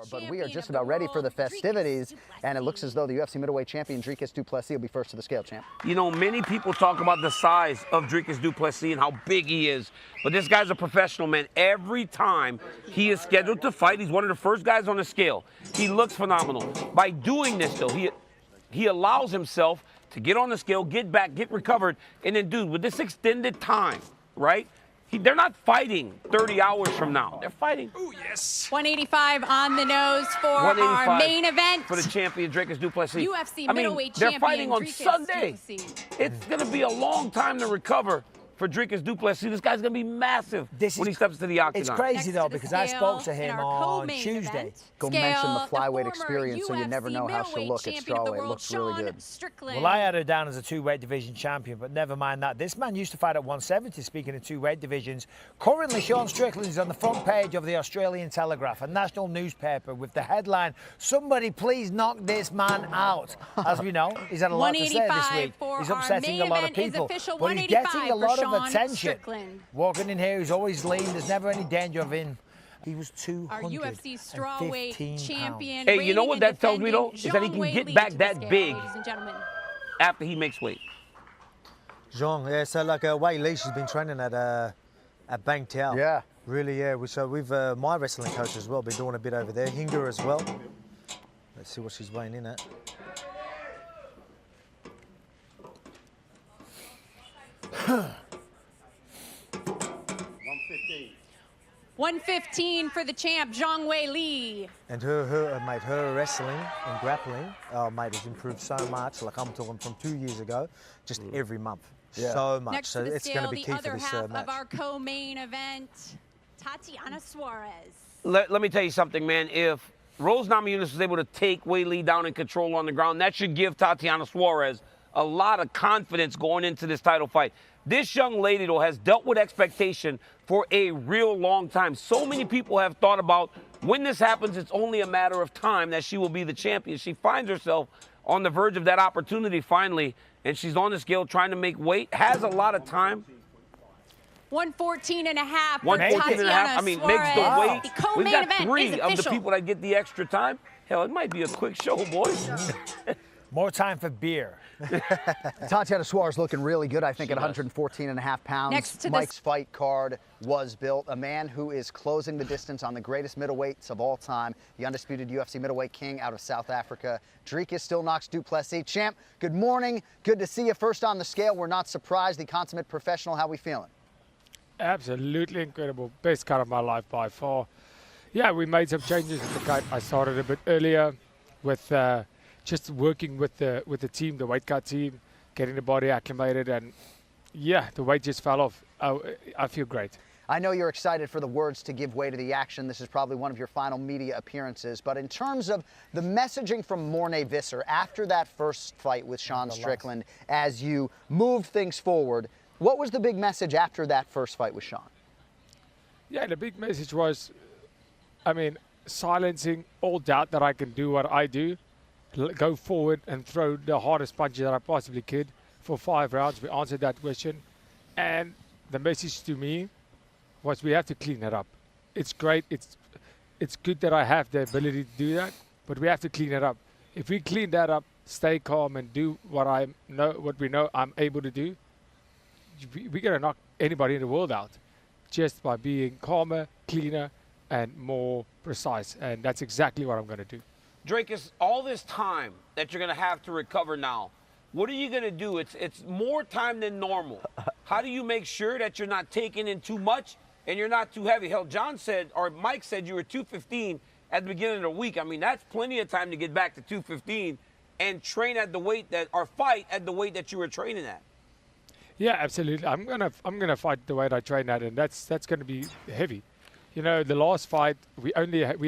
But we are just about ready for the festivities, and it looks as though the UFC middleweight champion Dricus du Plessis will be first to the scale, champ. You know, many people talk about the size of Dricus du Plessis and how big he is, but this guy's a professional, man. Every time he is scheduled to fight, he's one of the first guys on the scale. He looks phenomenal. By doing this, though, he allows himself to get on the scale, get back, get recovered, and then, dude, with this extended time, right? They're not fighting 30 hours from now. They're fighting. Oh, yes. 185 on the nose for our main event. For the champion, Dricus du Plessis. UFC middleweight champion. They're fighting on Sunday. It's going to be a long time to recover for Dricus du Plessis. This guy's going to be massive when he steps to the octagon. It's crazy, though, because I spoke to him on Tuesday. Go mention the flyweight experience, so you never know how she'll look at strawweight. It looks really good. Well, I had her down as a two-weight division champion, but never mind that. This man used to fight at 170, speaking of two-weight divisions. Currently, Sean Strickland is on the front page of the Australian Telegraph, a national newspaper, with the headline, "Somebody please knock this man out." As we know, he's had a lot to say this week. He's upsetting a lot of people, but he's getting a lot of attention. Strickland. Walking in here, he's always lean. There's never any danger of him. He was 215 Our UFC strawweight champion. Hey, you know what that tells me, though? Is that he can get back that big after he makes weight. Zhang, yeah, so like Weili, she's been training at Bang Tao. Yeah. Really, yeah. So we've, my wrestling coach as well, been doing a bit over there. Hinger as well. Let's see what she's weighing in at. 115 for the champ, Zhang Weili. And her wrestling and grappling, mate, has improved so much. Like I'm talking from 2 years ago, just every month, so much. Next so to the it's scale, going to be key for this the other half match. of our co-main event, Tatiana Suarez. Let me tell you something, man. If Rose Namajunas was able to take Weili down and control on the ground, that should give Tatiana Suarez a lot of confidence going into this title fight. This young lady, though, has dealt with expectation for a real long time. So many people have thought about when this happens, it's only a matter of time that she will be the champion. She finds herself on the verge of that opportunity finally, and she's on the scale trying to make weight, has a lot of time. 114 and a half. 114 and a half. I mean, makes the weight. We've got three of the people that get the extra time. Hell, it might be a quick show, boys. More time for beer. Tatiana Suarez looking really good, I think, at 114 and a half pounds. Next to Mike's fight card was built. A man who is closing the distance on the greatest middleweights of all time, the undisputed UFC middleweight king out of South Africa. Dricus still knocks Du Plessis. Champ, good morning. Good to see you first on the scale. We're not surprised. The consummate professional. How we feeling? Absolutely incredible. Best cut of my life by far. Yeah, we made some changes at the cut. I started a bit earlier with just working with the team, the weight cut team, getting the body acclimated, and yeah, the weight just fell off. I feel great. I know you're excited for the words to give way to the action. This is probably one of your final media appearances, but in terms of the messaging from Morné Visser after that first fight with Sean Strickland, as you moved things forward, what was the big message after that first fight with Sean? Yeah, the big message was, I mean, silencing all doubt that I can do what I do, go forward and throw the hardest punches that I possibly could for 5 rounds. We answered that question. And the message to me was we have to clean it up. It's great. It's good that I have the ability to do that, but we have to clean it up. If we clean that up, stay calm and do what we know I'm able to do, we're going to knock anybody in the world out just by being calmer, cleaner, and more precise. And that's exactly what I'm going to do. Dricus, all this time that you're going to have to recover now, what are you going to do? It's more time than normal. How do you make sure that you're not taking in too much and you're not too heavy? Hell, John said, or Mike said you were 215 at the beginning of the week. I mean, that's plenty of time to get back to 215 and train at the weight that, or fight at the weight that you were training at. Yeah, absolutely. I'm gonna fight the weight I train at, and that's gonna be heavy. You know, the last fight we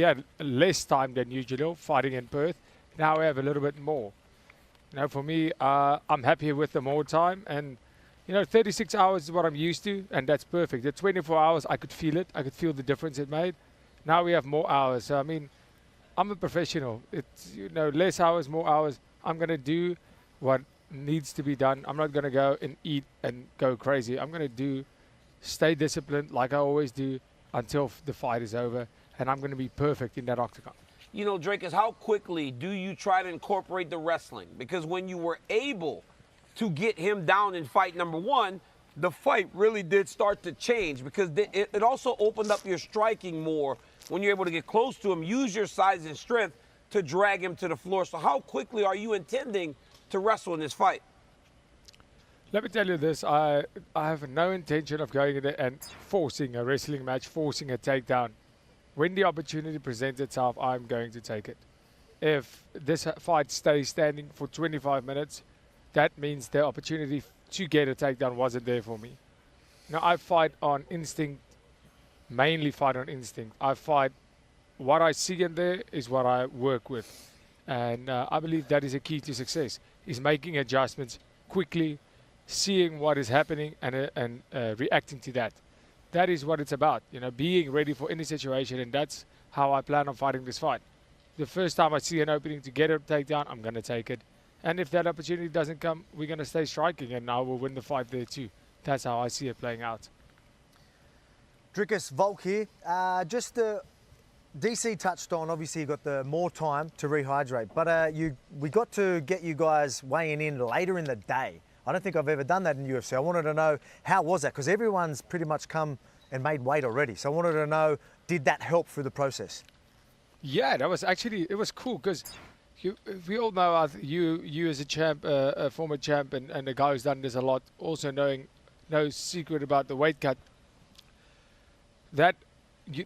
had less time than usual fighting in Perth. Now we have a little bit more. You know, for me, I'm happier with the more time, and you know, 36 hours is what I'm used to, and that's perfect. The 24 hours, I could feel it. I could feel the difference it made. Now we have more hours. So I mean, I'm a professional. It's, you know, less hours, more hours. I'm gonna do what needs to be done. I'm not gonna go and eat and go crazy. I'm gonna stay disciplined like I always do until the fight is over, and I'm gonna be perfect in that octagon. you know, Drake, is how quickly do you try to incorporate the wrestling? Because when you were able to get him down in fight number 1, the fight really did start to change because it also opened up your striking more when you're able to get close to him, use your size and strength to drag him to the floor. So how quickly are you intending to wrestle in this fight? Let me tell you this, I have no intention of going in there and forcing a wrestling match, forcing a takedown. When the opportunity presents itself, I'm going to take it. If this fight stays standing for 25 minutes, that means the opportunity to get a takedown wasn't there for me. Now, I fight on instinct, mainly fight on instinct. I fight, what I see in there is what I work with. And I believe that is a key to success, is making adjustments quickly, seeing what is happening and reacting to that. That is what it's about, you know, being ready for any situation, and that's how I plan on fighting this fight. The first time I see an opening to get a takedown, I'm going to take it. And if that opportunity doesn't come, we're going to stay striking, and I will win the fight there too. That's how I see it playing out. Dricus, Volk here. Just DC touched on, obviously you got the more time to rehydrate, but we got to get you guys weighing in later in the day. I don't think I've ever done that in UFC. I wanted to know, how was that? Because everyone's pretty much come and made weight already. So I wanted to know, did that help through the process? Yeah, that was actually, it was cool because we all know you as a champ, a former champ, and a guy who's done this a lot, also knowing no secret about the weight cut. The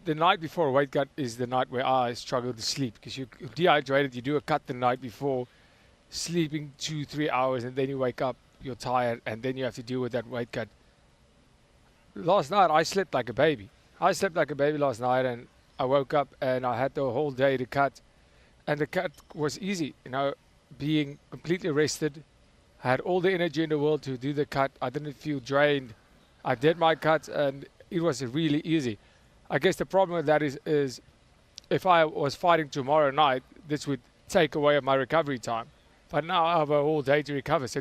night before a weight cut is the night where I struggle to sleep because you're dehydrated, you do a cut the night before, sleeping 2-3 hours, and then you wake up, you're tired, and then you have to deal with that weight cut. Last night, I slept like a baby. I slept like a baby last night, and I woke up, and I had the whole day to cut. And the cut was easy, you know, being completely rested. I had all the energy in the world to do the cut. I didn't feel drained. I did my cut, and it was really easy. I guess the problem with that is if I was fighting tomorrow night, this would take away my recovery time. But now I have a whole day to recover. So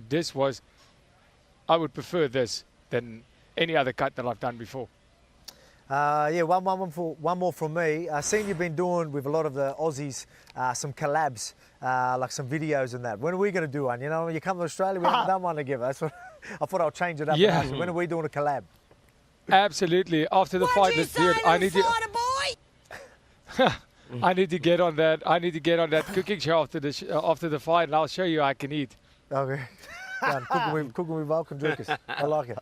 I would prefer this than any other cut that I've done before. Yeah, one more from me. I've seen you've been doing with a lot of the Aussies some collabs, like some videos and that. When are we going to do one? You know, when you come to Australia, we haven't done one together. That's what I thought I'll change it up. Yeah. When are we doing a collab? Absolutely. After the fight, let's do it. I need to. I need to get on that. I need to get on that cooking show after the fight, and I'll show you I can eat. Okay. Cooking with Volk and Dricus. I like it.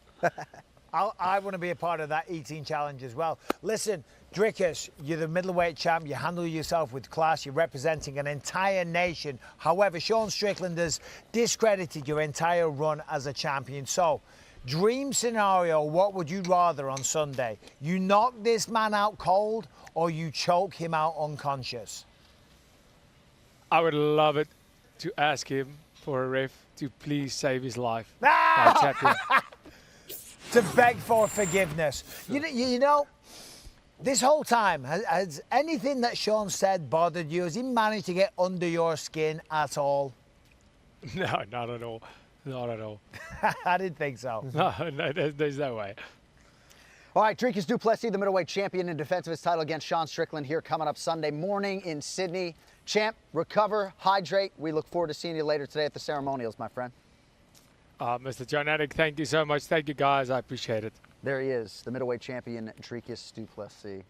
I want to be a part of that eating challenge as well. Listen, Dricus, you're the middleweight champ. You handle yourself with class. You're representing an entire nation. However, Sean Strickland has discredited your entire run as a champion. So, dream scenario, what would you rather on Sunday? You knock this man out cold or you choke him out unconscious? I would love it to ask him for a ref to please save his life. By tapping. To beg for forgiveness. You know, this whole time, has anything that Sean said bothered you? Has he managed to get under your skin at all? No, not at all. Not at all. I didn't think so. No, there's no way. All right, Dricus du Plessis, the middleweight champion in defense of his title against Sean Strickland, here coming up Sunday morning in Sydney. Champ, recover, hydrate. We look forward to seeing you later today at the ceremonials, my friend. Mr. John Anik, thank you so much. Thank you, guys. I appreciate it. There he is, the middleweight champion, Dricus du Plessis.